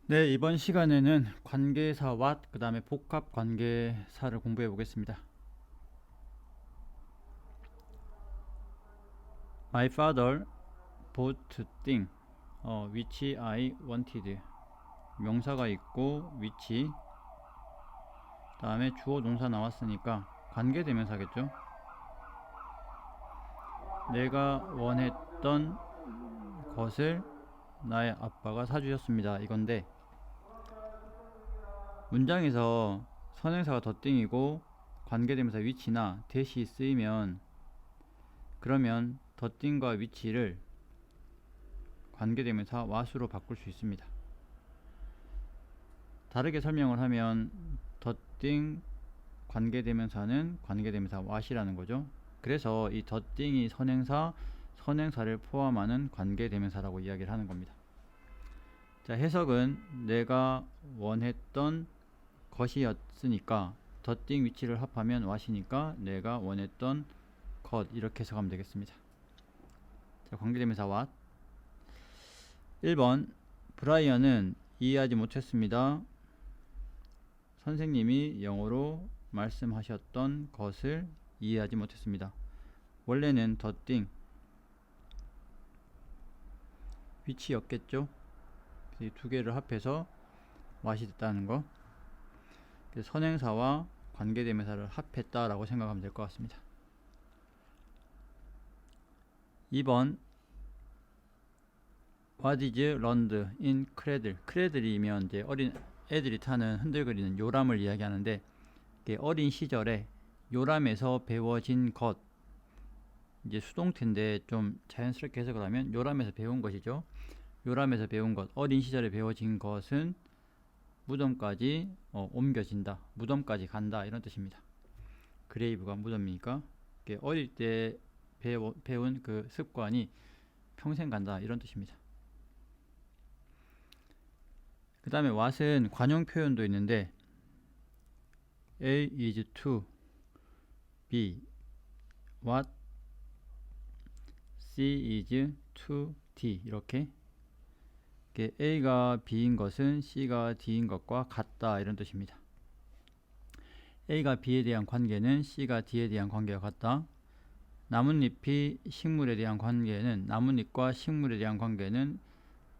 네, 이번 시간에는 관계사 what, 그 다음에 복합 관계사를 공부해 보겠습니다. My father bought thing, which I wanted. 명사가 있고 which, 다음에 주어 동사 나왔으니까 관계대명사겠죠. 내가 원했던 것을 나의 아빠가 사주셨습니다. 이건데 문장에서 선행사가 더띵이고 관계대명사 which나 대시 쓰이면 그러면 더띵과 which를 관계대명사 what으로 바꿀 수 있습니다. 다르게 설명을 하면 더띵 관계대명사는 관계대명사 what이라는 거죠. 그래서 이 더띵이 선행사, 선행사를 포함하는 관계대명사라고 이야기를 하는 겁니다. 자, 해석은 내가 원했던 것이었으니까 더띵 위치를 합하면 what이니까 내가 원했던 것, 이렇게 해석하면 되겠습니다. 자, 관계대명사 what. 1번 브라이언은 이해하지 못했습니다. 선생님이 영어로 말씀하셨던 것을 이해하지 못했습니다. 원래는 더띵 위치였겠죠. 이 두 개를 합해서 what이 됐다는 거. 선행사와 관계대명사를 합했다라고 생각하면 될 것 같습니다. 2번 What is learned in cradle? cradle이면 이제 어린 애들이 타는 흔들거리는 요람을 이야기하는데, 어린 시절에 요람에서 배워진 것, 이제 수동태인데 좀 자연스럽게 해석을 하면 요람에서 배운 것이죠. 요람에서 배운 것, 어린 시절에 배워진 것은 무덤까지 옮겨진다, 무덤까지 간다, 이런 뜻입니다. 그레이브가 무덤이니까 어릴 때 배운 그 습관이 평생 간다, 이런 뜻입니다. 그 다음에 what은 관용 표현도 있는데 A is to B, what C is to D, 이렇게 A가 B인 것은 C가 D인 것과 같다, 이런 뜻입니다. A가 B에 대한 관계는 C가 D에 대한 관계와 같다. 나뭇잎이 식물에 대한 관계는, 나뭇잎과 식물에 대한 관계는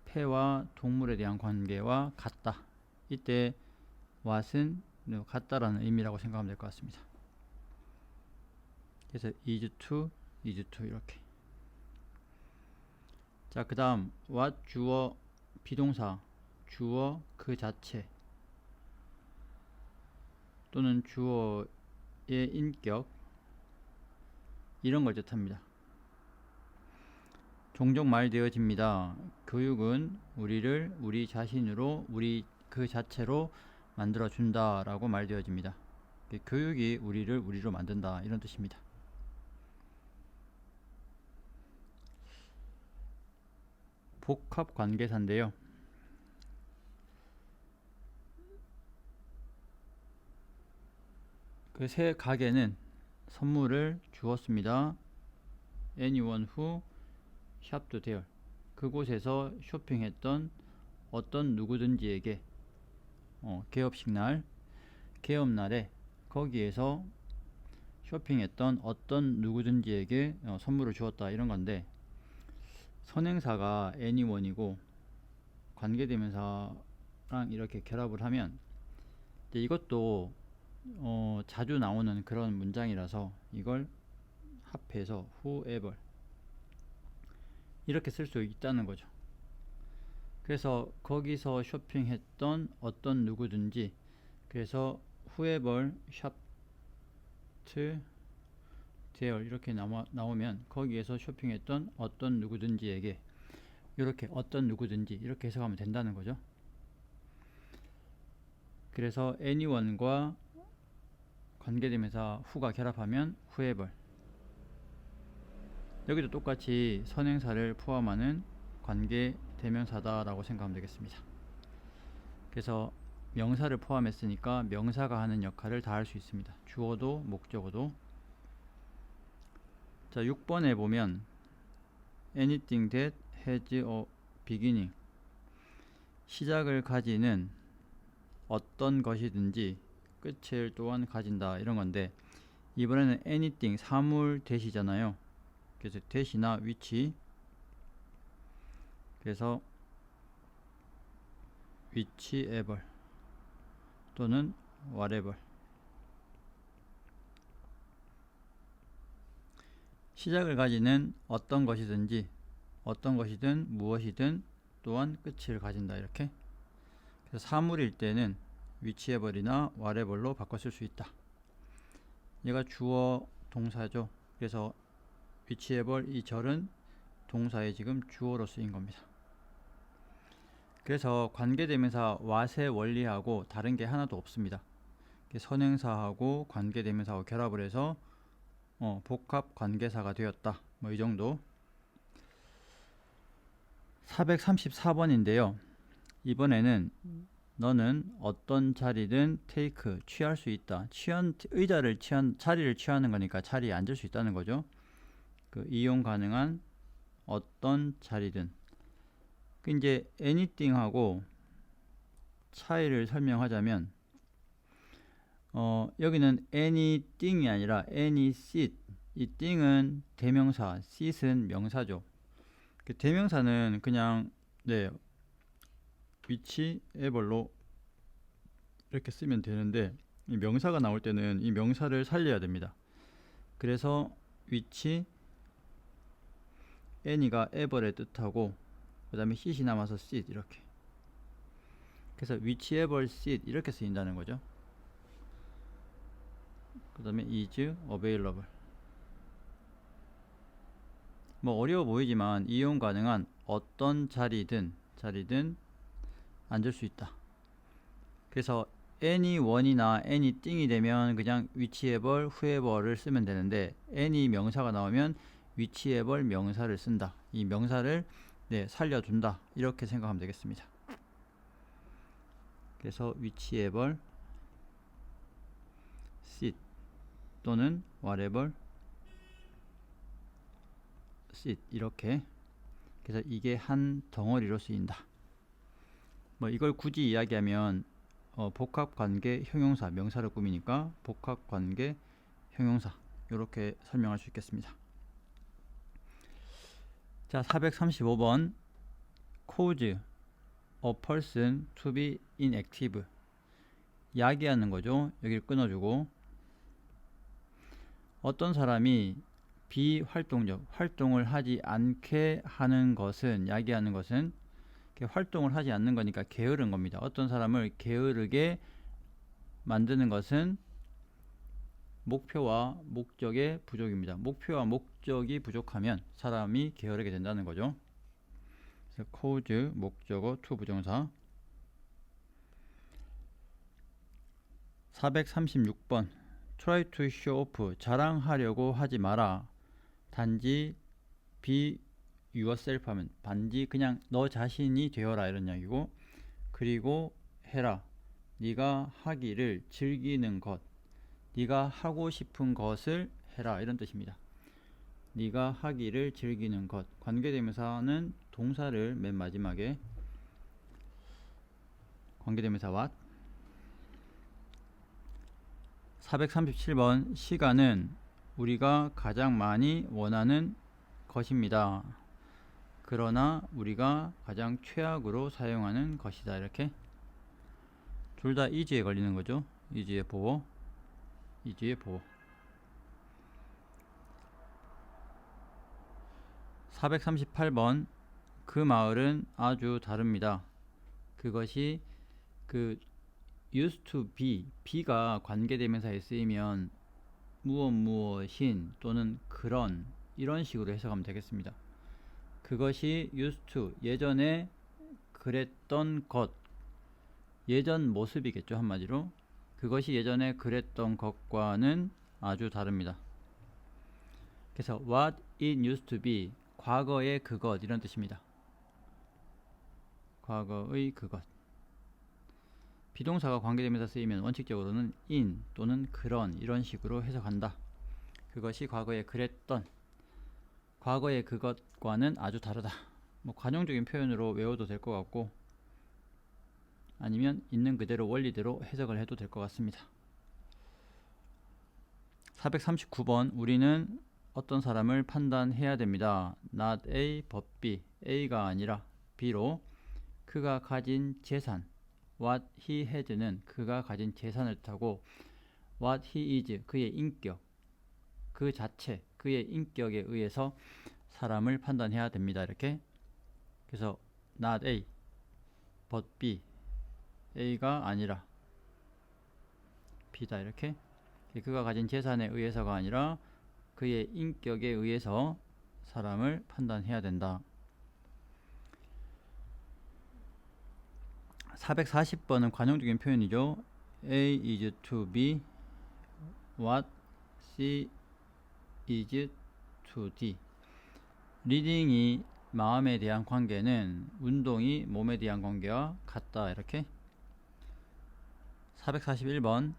폐와 동물에 대한 관계와 같다. 이때 what은 같다라는 의미라고 생각하면 될 것 같습니다. 그래서 is to 이렇게. 자, 그 다음 what 주어 비동사, 주어 그 자체 또는 주어의 인격, 이런 걸 뜻합니다. 종종 말되어집니다. 교육은 우리를 우리 자신으로, 우리 그 자체로 만들어준다 라고 말되어집니다. 교육이 우리를 우리로 만든다, 이런 뜻입니다. 복합 관계사인데요. 그 세 가게는 선물을 주었습니다. Anyone who shopped there. 그곳에서 쇼핑했던 어떤 누구든지에게 개업식 날, 개업날에 거기에서 쇼핑했던 어떤 누구든지에게 선물을 주었다, 이런 건데, 선행사가 anyone이고 관계대명사랑 이렇게 결합을 하면 이것도 자주 나오는 그런 문장이라서 이걸 합해서 whoever 이렇게 쓸 수 있다는 거죠. 그래서 거기서 쇼핑했던 어떤 누구든지, 그래서 whoever shopped there 이렇게 나오면 거기에서 쇼핑했던 어떤 누구든지에게, 이렇게 어떤 누구든지 이렇게 해석하면 된다는 거죠. 그래서 anyone과 관계대명사 who가 결합하면 whoever. 여기도 똑같이 선행사를 포함하는 관계대명사다 라고 생각하면 되겠습니다. 그래서 명사를 포함했으니까 명사가 하는 역할을 다 할 수 있습니다. 주어도 목적어도. 자, 6번에 보면 anything that has a beginning, 시작을 가지는 어떤 것이든지 끝을 또한 가진다 이런 건데, 이번에는 anything 사물 대시잖아요. 그래서 대시나 which, 그래서 whichever 또는 whatever. 시작을 가지는 어떤 것이든지, 어떤 것이든 무엇이든 또한 끝을 가진다 이렇게. 그래서 사물일 때는 whichever이나 whatever로 바꿔 쓸 수 있다. 얘가 주어 동사죠. 그래서 whichever 이 절은 동사에 지금 주어로 쓰인 겁니다. 그래서 관계대명사 what의 원리하고 다른 게 하나도 없습니다. 선행사하고 관계대명사하고 결합을 해서 복합 관계사가 되었다. 뭐 이 정도. 434번인데요. 이번에는 너는 어떤 자리든 take 취할 수 있다. 자리를 취하는 거니까 자리에 앉을 수 있다는 거죠. 이용 가능한 어떤 자리든. 이제 anything하고 차이를 설명하자면, 여기는 anything이 아니라 any seat. 이 thing은 대명사, seat은 명사죠. 대명사는 그냥 whichever로 이렇게 쓰면 되는데, 이 명사가 나올 때는 이 명사를 살려야 됩니다. 그래서 which, any가 ever의 뜻하고 그 다음에 seat이 남아서 seat 이렇게. 그래서 whichever seat 이렇게 쓰인다는 거죠. 그 다음에 is available. 뭐 어려워 보이지만 이용 가능한 어떤 자리든 앉을 수 있다. 그래서 anyone이나 anything이 되면 그냥 whichever, whoever를 쓰면 되는데, any 명사가 나오면 whichever 명사를 쓴다. 이 명사를 살려준다. 이렇게 생각하면 되겠습니다. 그래서 whichever seat 또는 whatever seat 이렇게. 그래서 이게 한 덩어리로 쓰인다. 뭐 이걸 굳이 이야기하면 복합관계 형용사, 명사를 꾸미니까 복합관계 형용사 이렇게 설명할 수 있겠습니다. 자, 435번 cause a person to be inactive. 야기하는 거죠. 여기를 끊어주고, 어떤 사람이 비활동적, 활동을 하지 않게 하는 것은, 야기하는 것은 활동을 하지 않는 거니까 게으른 겁니다. 어떤 사람을 게으르게 만드는 것은 목표와 목적의 부족입니다. 목표와 목적이 부족하면 사람이 게으르게 된다는 거죠. 그래서 cause 목적어 to 부정사. 436번 try to show off 자랑하려고 하지 마라. 단지 be yourself 하면 단지 그냥 너 자신이 되어라 이런 이야기고, 그리고 해라. 네가 하기를 즐기는 것, 네가 하고 싶은 것을 해라 이런 뜻입니다. 네가 하기를 즐기는 것. 관계대명사는 동사를 맨 마지막에, 관계대명사 what. 437번 시간은 우리가 가장 많이 원하는 것입니다. 그러나 우리가 가장 최악으로 사용하는 것이다. 이렇게 둘 다 is에 걸리는 거죠. is의 보어, is의 보어. 438번 그 마을은 아주 다릅니다. 그것이 used to be, be가 관계대명사에 쓰이면 무엇인 또는 그런 이런 식으로 해석하면 되겠습니다. 그것이 used to, 예전에 그랬던 것, 예전 모습이겠죠. 한마디로 그것이 예전에 그랬던 것과는 아주 다릅니다. 그래서 what it used to be, 과거의 그것 이런 뜻입니다. 과거의 그것. 비동사가 관계대명사 쓰이면 원칙적으로는 in 또는 그런 이런 식으로 해석한다. 그것이 과거에 그랬던, 과거의 그것과는 아주 다르다. 뭐 관용적인 표현으로 외워도 될 것 같고, 아니면 있는 그대로 원리대로 해석을 해도 될 것 같습니다. 439번 우리는 어떤 사람을 판단해야 됩니다. Not A but B. A가 아니라 B로 그가 가진 재산 What he has는 그가 가진 재산을 뜻하고 What he is 그의 인격 그 자체 그의 인격에 의해서 사람을 판단해야 됩니다. 이렇게 그래서 Not A but B. A가 아니라 B다. 이렇게 그가 가진 재산에 의해서가 아니라 그의 인격에 의해서 사람을 판단해야 된다. 440번은 관용적인 표현이죠. A is to B what C is to D. 리딩이 마음에 대한 관계는 운동이 몸에 대한 관계와 같다. 이렇게 441번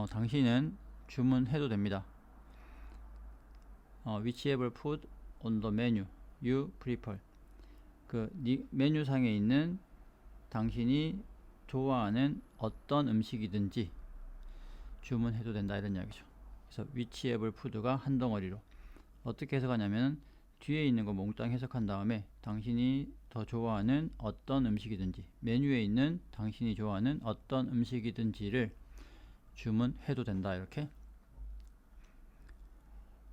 당신은 주문해도 됩니다. Whichever food on the menu you prefer. 그 메뉴상에 있는 당신이 좋아하는 어떤 음식이든지 주문해도 된다 이런 이야기죠. 그래서 whichever food가 한 덩어리로 어떻게 해석하냐면 뒤에 있는 거 몽땅 해석한 다음에 당신이 더 좋아하는 어떤 음식이든지 메뉴에 있는 당신이 좋아하는 어떤 음식이든지를 주문해도 된다. 이렇게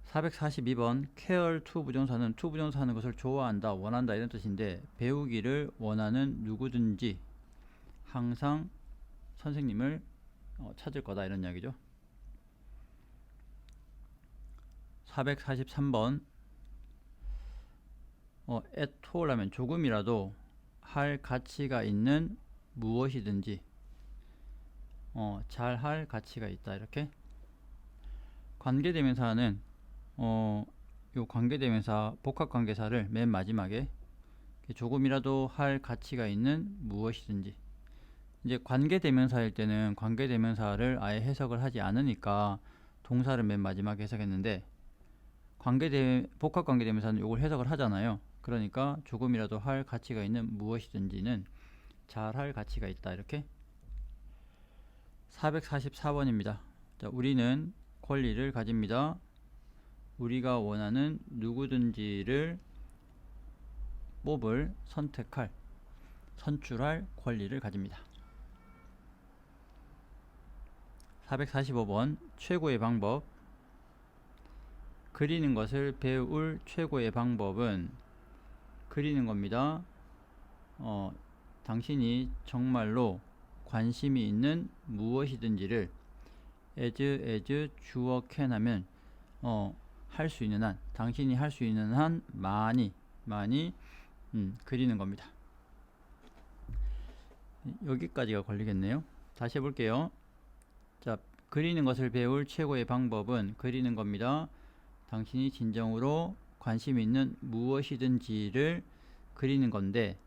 442번 care to 부정사는 to 부정사 하는 것을 좋아한다 원한다 이런 뜻인데 배우기를 원하는 누구든지 항상 선생님을 찾을 거다 이런 이야기죠. 443번 at all 하면 조금이라도 할 가치가 있는 무엇이든지 잘 할 가치가 있다. 이렇게 관계대명사는 요 관계대명사 복합관계사를 맨 마지막에 조금이라도 할 가치가 있는 무엇이든지 이제 관계대명사일 때는 관계대명사를 아예 해석을 하지 않으니까 동사를 맨 마지막에 해석했는데 복합관계대명사는 요걸 해석을 하잖아요. 그러니까 조금이라도 할 가치가 있는 무엇이든지는 잘 할 가치가 있다. 이렇게 444번입니다. 자, 우리는 권리를 가집니다. 우리가 원하는 누구든지를 뽑을, 선택할, 선출할 권리를 가집니다. 445번 최고의 방법 그리는 것을 배울 최고의 방법은 그리는 겁니다. 당신이 정말로 관심이 있는 무엇이든지를 as 주어 can 하면 할 수 있는 한 당신이 할 수 있는 한 많이 그리는 겁니다. 여기까지가 걸리겠네요. 다시 해볼게요. 자, 그리는 것을 배울 최고의 방법은 그리는 겁니다. 당신이 진정으로 관심 있는 무엇이든지를 그리는 건데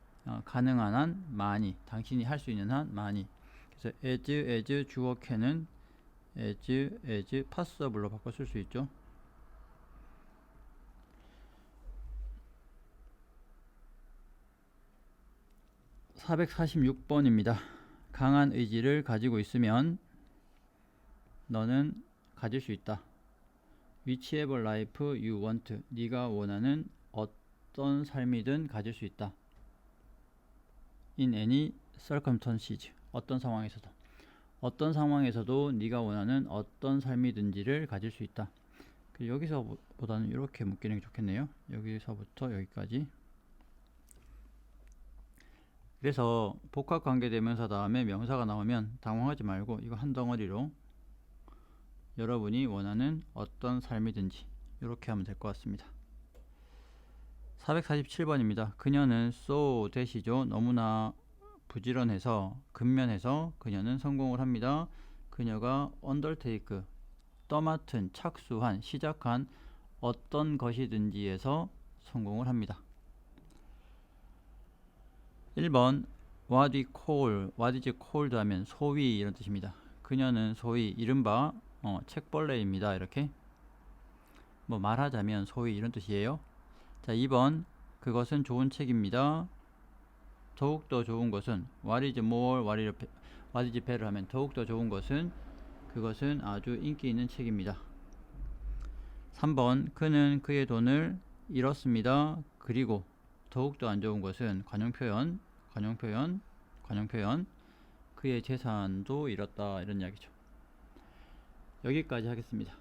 가능한 한 많이 당신이 할 수 있는 한 많이 그래서 as 주어 can은 as passable로 바꿔 쓸 수 있죠. 446번입니다. 강한 의지를 가지고 있으면 너는 가질 수 있다. Whichever life you want. 네가 원하는 어떤 삶이든 가질 수 있다. In any circumstances. 어떤 상황에서도 네가 원하는 어떤 삶이든지를 가질 수 있다. 여기서보다는 이렇게 묶이는 게 좋겠네요. 여기서부터 여기까지. 그래서 복합관계대명사 다음에 명사가 나오면 당황하지 말고 이거 한 덩어리로 여러분이 원하는 어떤 삶이든지 이렇게 하면 될 것 같습니다. 447번입니다. 그녀는 so that이죠. 너무나 부지런해서 근면해서 그녀는 성공을 합니다. 그녀가 undertake 떠맡은 착수한 시작한 어떤 것이든지에서 성공을 합니다. 1번 what is called 하면 소위 이런 뜻입니다. 그녀는 소위 이른바 책벌레입니다. 이렇게 말하자면 소위 이런 뜻이에요. 자, 2번 그것은 좋은 책입니다. 더욱더 좋은 것은 what is more, what is better 하면 더욱더 좋은 것은 그것은 아주 인기 있는 책입니다. 3번 그는 그의 돈을 잃었습니다. 그리고 더욱더 안 좋은 것은 관용표현 그의 재산도 잃었다 이런 이야기죠. 여기까지 하겠습니다.